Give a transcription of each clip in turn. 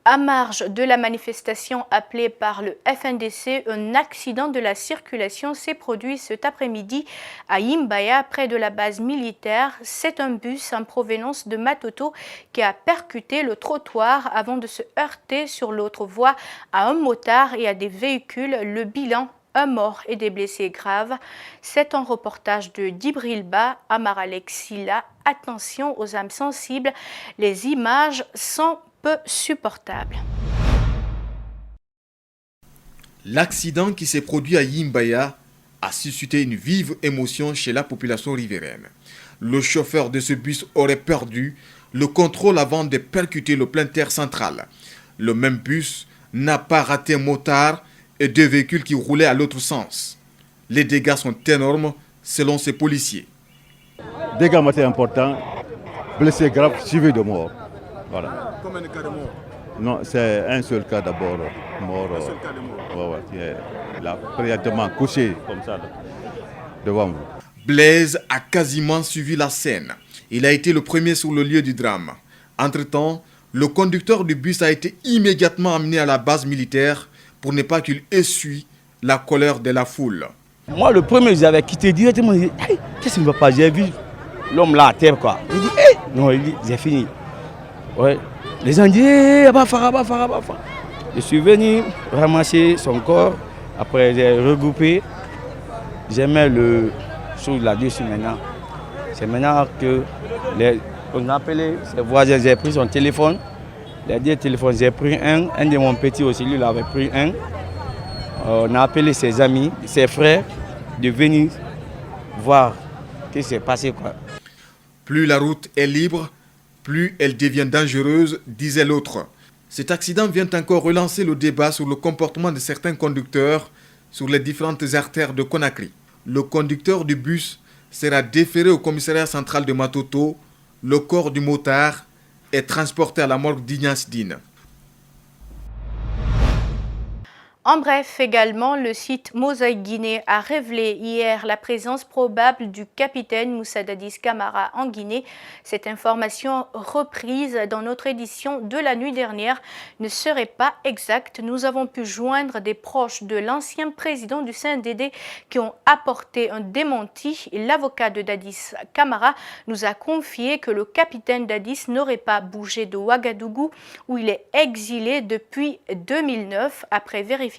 À marge de la manifestation appelée par le FNDC, un accident de la circulation s'est produit cet après-midi à Imbaya, près de la base militaire. C'est un bus en provenance de Matoto qui a percuté le trottoir avant de se heurter sur l'autre voie à un motard et à des véhicules. Le bilan, un mort et des blessés graves. C'est un reportage de Dibrilba, Amar Alexila. Attention aux âmes sensibles, les images sont peu supportable. L'accident qui s'est produit à Imbaya a suscité une vive émotion chez la population riveraine. Le chauffeur de ce bus aurait perdu le contrôle avant de percuter le plein terre central. Le même bus n'a pas raté un motard et deux véhicules qui roulaient à l'autre sens. Les dégâts sont énormes selon ces policiers. Dégâts matériels importants, blessés graves, suivis de mort. Voilà. Combien de cas de mort? Non, c'est un seul cas d'abord mort. Un seul cas de mort. Il a présentement couché comme ça devant vous. Blaise a quasiment suivi la scène. Il a été le premier sur le lieu du drame. Entre-temps, le conducteur du bus a été immédiatement amené à la base militaire pour ne pas qu'il essuie la colère de la foule. Moi, le premier, j'avais quitté directement. Il dit, hey, qu'est-ce qui ne va pas? J'ai vu l'homme là à terre, quoi. Il dit, hey! Non, il dit, j'ai fini. Ouais. Les gens disent, hey, Abafara. Je suis venu ramasser son corps. Après, j'ai regroupé. J'ai mis le sous là-dessus maintenant. C'est maintenant que on a appelé ses voisins. J'ai pris son téléphone. Les deux téléphones, j'ai pris un. Un de mon petit aussi, lui, il avait pris un. On a appelé ses amis, ses frères, de venir voir ce qui s'est passé, quoi. Plus la route est libre, plus elle devient dangereuse, disait l'autre. Cet accident vient encore relancer le débat sur le comportement de certains conducteurs sur les différentes artères de Conakry. Le conducteur du bus sera déféré au commissariat central de Matoto. Le corps du motard est transporté à la morgue d'Ignace Dine. En bref, également, le site Mosaïque Guinée a révélé hier la présence probable du capitaine Moussa Dadis Camara en Guinée. Cette information reprise dans notre édition de la nuit dernière ne serait pas exacte. Nous avons pu joindre des proches de l'ancien président du CNDD qui ont apporté un démenti. L'avocat de Dadis Camara nous a confié que le capitaine Dadis n'aurait pas bougé de Ouagadougou où il est exilé depuis 2009 après vérification.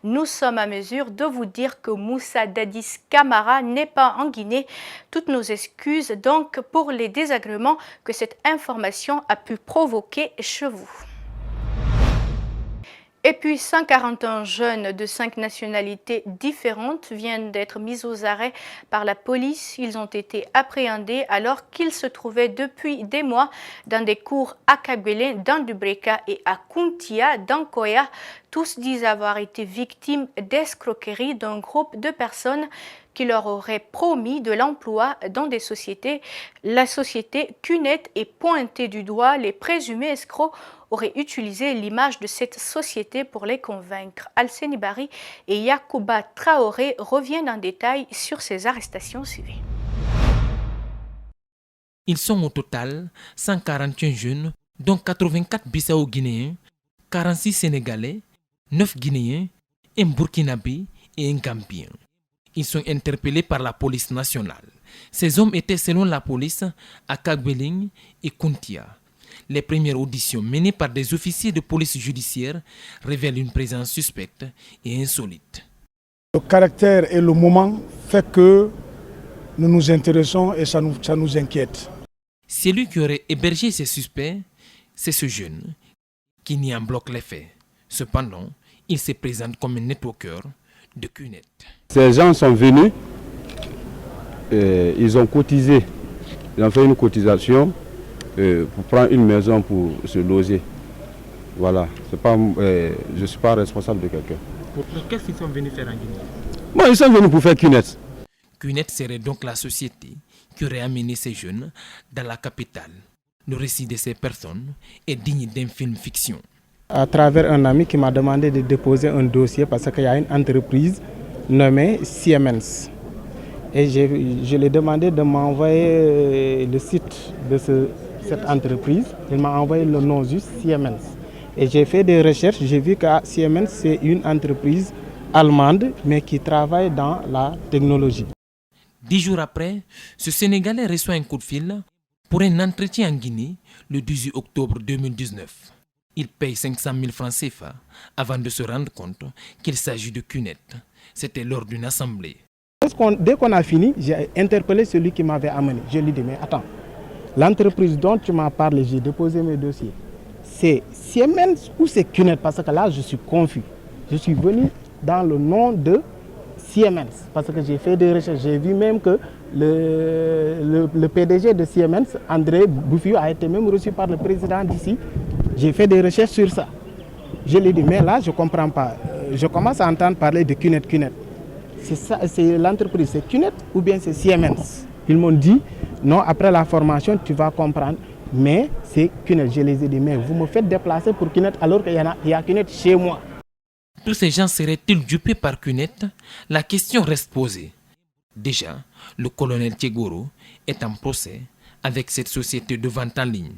Nous sommes à mesure de vous dire que Moussa Dadis Camara n'est pas en Guinée. Toutes nos excuses donc pour les désagréments que cette information a pu provoquer chez vous. Et puis 141 jeunes de 5 nationalités différentes viennent d'être mis aux arrêts par la police. Ils ont été appréhendés alors qu'ils se trouvaient depuis des mois dans des cours à Kaguélé, dans Dubreka et à Kuntia, dans Koya. Tous disent avoir été victimes d'escroqueries d'un groupe de personnes qui leur aurait promis de l'emploi dans des sociétés. La société Cunet est pointée du doigt. Les présumés escrocs auraient utilisé l'image de cette société pour les convaincre. Alseni Bari et Yacouba Traoré reviennent en détail sur ces arrestations suivies. Ils sont au total 141 jeunes, dont 84 Bissau-Guinéens, 46 Sénégalais, 9 Guinéens, un Burkinabé et un Gambien. Ils sont interpellés par la police nationale. Ces hommes étaient, selon la police, à Kagueling et Kuntia. Les premières auditions menées par des officiers de police judiciaire révèlent une présence suspecte et insolite. Le caractère et le moment fait que nous nous intéressons et ça nous inquiète. Celui qui aurait hébergé ces suspects, c'est ce jeune qui nie en bloc les faits. Cependant, il se présente comme un networker de Cunet. Ces gens sont venus, ils ont cotisé, ils ont fait une cotisation pour prendre une maison pour se loger. Voilà, je ne suis pas responsable de quelqu'un. Qu'est-ce qu'ils sont venus faire en Guinée? Bon, ils sont venus pour faire Cunet. Cunet serait donc la société qui aurait amené ces jeunes dans la capitale. Le récit de ces personnes est digne d'un film fiction. À travers un ami qui m'a demandé de déposer un dossier parce qu'il y a une entreprise nommée Siemens. Et je lui ai demandé de m'envoyer le site de cette entreprise. Il m'a envoyé le nom juste Siemens. Et j'ai fait des recherches, j'ai vu que Siemens, c'est une entreprise allemande, mais qui travaille dans la technologie. 10 jours après, ce Sénégalais reçoit un coup de fil pour un entretien en Guinée le 18 octobre 2019. Il paye 500 000 francs CFA avant de se rendre compte qu'il s'agit de CUNET. C'était lors d'une assemblée. Dès qu'on a fini, j'ai interpellé celui qui m'avait amené. Je lui ai dit, mais attends, l'entreprise dont tu m'as parlé, j'ai déposé mes dossiers. C'est Siemens ou c'est CUNET? Parce que là, je suis confus. Je suis venu dans le nom de Siemens, parce que j'ai fait des recherches. J'ai vu même que le PDG de Siemens, André Bouffiou, a été même reçu par le président d'ici. J'ai fait des recherches sur ça. Je lui ai dit, mais là, je ne comprends pas. Je commence à entendre parler de CUNET. C'est l'entreprise, c'est CUNET ou bien c'est Siemens? Ils m'ont dit, non, après la formation, tu vas comprendre. Mais c'est CUNET. Je les ai dit, mais vous me faites déplacer pour CUNET alors qu'il y a CUNET chez moi. Tous ces gens seraient-ils dupés par CUNET? La question reste posée. Déjà, le colonel Tchegoro est en procès avec cette société de vente en ligne